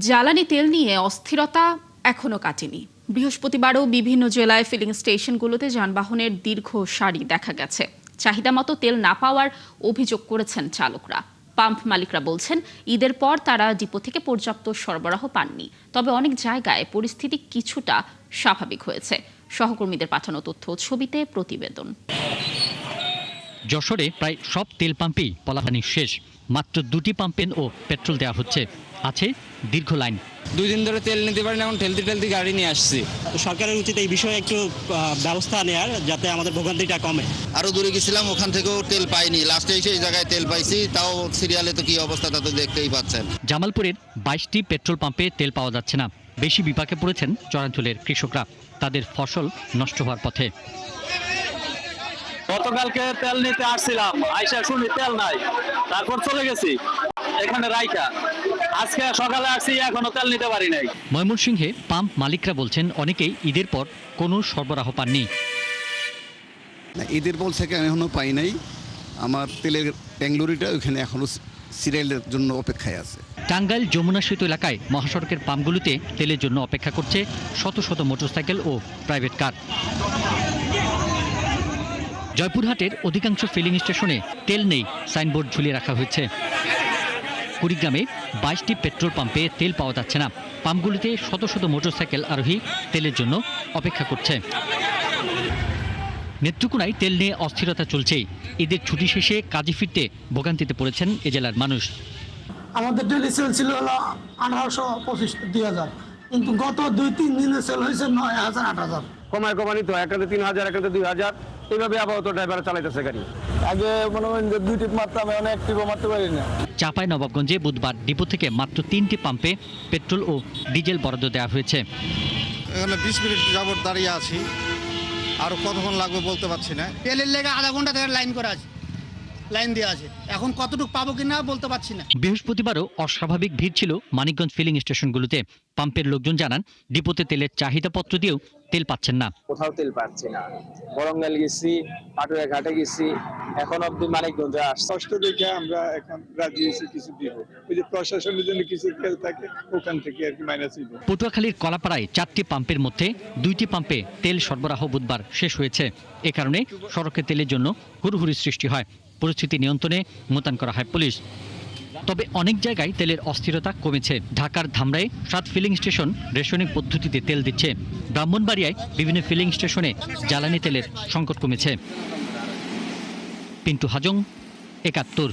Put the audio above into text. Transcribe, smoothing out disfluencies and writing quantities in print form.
জ্বালানি তেল নিয়ে অস্থিরতা এখনো কাটেনি। বৃহস্পতিবারও বিভিন্ন জেলায় ফিলিং স্টেশনগুলোতে যানবাহনের দীর্ঘ সারি দেখা গেছে। চাহিদা মতো তেল না পাওয়ার অভিযোগ করেছেন চালকরা। পাম্প মালিকরা বলছেন, ঈদের পর তারা ডিপো থেকে পর্যাপ্ত সরবরাহ পাননি। তবে অনেক জায়গায় পরিস্থিতি কিছুটা স্বাভাবিক হয়েছে। সহকর্মীদের পাঠানো তথ্য ছবিতে প্রতিবেদন। যশোরে প্রায় সব তেল পাম্পেই পলাপানি শেষ। মাত্র 2টি পাম্পে ও পেট্রোল দেওয়া হচ্ছে। আছে দীর্ঘ লাইন। 2 দিন ধরে তেল নিতে পারি না, এখন ঠেলতে গাড়ি নিয়ে আসছি। সরকারের উচিত এই বিষয়ে একটু ব্যবস্থা নেওয়ার, যাতে আমাদের ভোগান্তিটা কমে। আরো দূরে গেছিলাম, ওখান থেকেও তেল পাইনি। লাস্টে এসে এই জায়গায় তেল পাইছি, তাও সিরিয়ালে তো কি অবস্থা তা তো দেখতেই পাচ্ছেন। জামালপুরের 22টি পেট্রোল পাম্পে তেল পাওয়া যাচ্ছে না। বেশি বিপাকে পড়েছেন চরাঞ্চলের কৃষকরা। তাদের ফসল নষ্ট হওয়ার পথে। গতকালকে তেল নিতে আসছিলাম, আইসা শুনি তেল নাই, তারপর চলে গেছি এখানে রাইখা। আজকে সকালে আসছি, এখনো তেল নিতে পারি নাই। ময়মনসিংহে পাম্প মালিকরা বলছেন, অনেকেই ঈদের পর কোনো সরবরাহ পাননি। ঈদের পর থেকে এখনো পাই নাই। আমার তেলের ট্যাংলরিটা ওখানে এখনো সিরিয়ালের জন্য অপেক্ষায় আছে। টাঙ্গাইল যমুনা সেতু এলাকায় মহাসড়কের পাম্পগুলোতে তেলের জন্য অপেক্ষা করছে শত শত মোটরসাইকেল ও প্রাইভেট কার। জয়পুরহাটের অধিকাংশ ফিলিং স্টেশনে তেল নেই, সাইনবোর্ড ঝুলিয়ে রাখা হয়েছে। কুড়িগ্রামে 22টি পেট্রোল পাম্পে তেল পাওয়া যাচ্ছে না। পাম্পগুলিতে শত শত মোটরসাইকেল আরোহী তেলের জন্য অপেক্ষা করছে। নেত্রকোনায় তেল নিয়ে অস্থিরতা চলছেই। ঈদের ছুটি শেষে কাজে ফিরতে ভোগান্তিতে পড়েছেন এ জেলার মানুষ। আমাদের ডেলি সেল ছিল 1825-2000, কিন্তু গত 2-3 দিনে সেল হয়েছে 9000 8000। কমানি তো একাতে 3000, একাতে 2000, এইভাবে আপাতত ড্রাইভার চালাইতেছে গাড়ি। আগে মনে হয় 2 টিপ মারতাম, এখন 1 টিপও মারতে পারি না। চাঁপাই নবাবগঞ্জে বুধবার ডিপো থেকে মাত্র 3টি পাম্পে পেট্রোল ও ডিজেল বরাদ্দ দেওয়া হয়েছে। এখানে 20 মিনিট যাবত দাঁড়িয়ে আছি, আরো কতক্ষণ লাগবে বলতে পারছি না। তেলের লেগে আধা ঘন্টা ধরে লাইন করা আছে, লাইন দেওয়া আছে। এখন কতটুকু পাবো কিনা বলতে পারছি না। বৃহস্পতিবারও অস্বাভাবিক ভিড় ছিল মানিকগঞ্জ ফিলিং স্টেশনগুলোতে। পাম্পের লোকজন জানান, ডিপোতে তেলের চাহিদাপত্র দিয়েও তেল পাচ্ছেন না। কোথাও তেল পাচ্ছি না। বরঙ্গাল গেছি, পাটুয়া ঘাটে গেছি, এখন অব্দি মানিকগঞ্জে আসছি। কষ্ট দেখে আমরা এখন রাজি হয়েছি কিছু দিব। ওই যে প্রশাসনের জন্য কিছু তেল থাকে, ওখান থেকে আর কি মাইনাস দিব। পটুয়াখালীর কলাপাড়ায় 4টি পাম্পের মধ্যে 2টি পাম্পে তেল সরবরাহ বুধবার শেষ হয়েছে। এ কারণে সড়কে তেলের জন্য হুড়হুড়ি সৃষ্টি হয়। পরিস্থিতি নিয়ন্ত্রণে মোতায়েন করা হয় পুলিশ। তবে অনেক জায়গায় তেলের অস্থিরতা কমেছে। ঢাকার ধামরায় 7 ফিলিং স্টেশন রেশনিং পদ্ধতিতে তেল দিচ্ছে। ব্রাহ্মণবাড়িয়ায় বিভিন্ন ফিলিং স্টেশনে জ্বালানি তেলের সংকট কমেছে। পিন্টু হাজং, 71।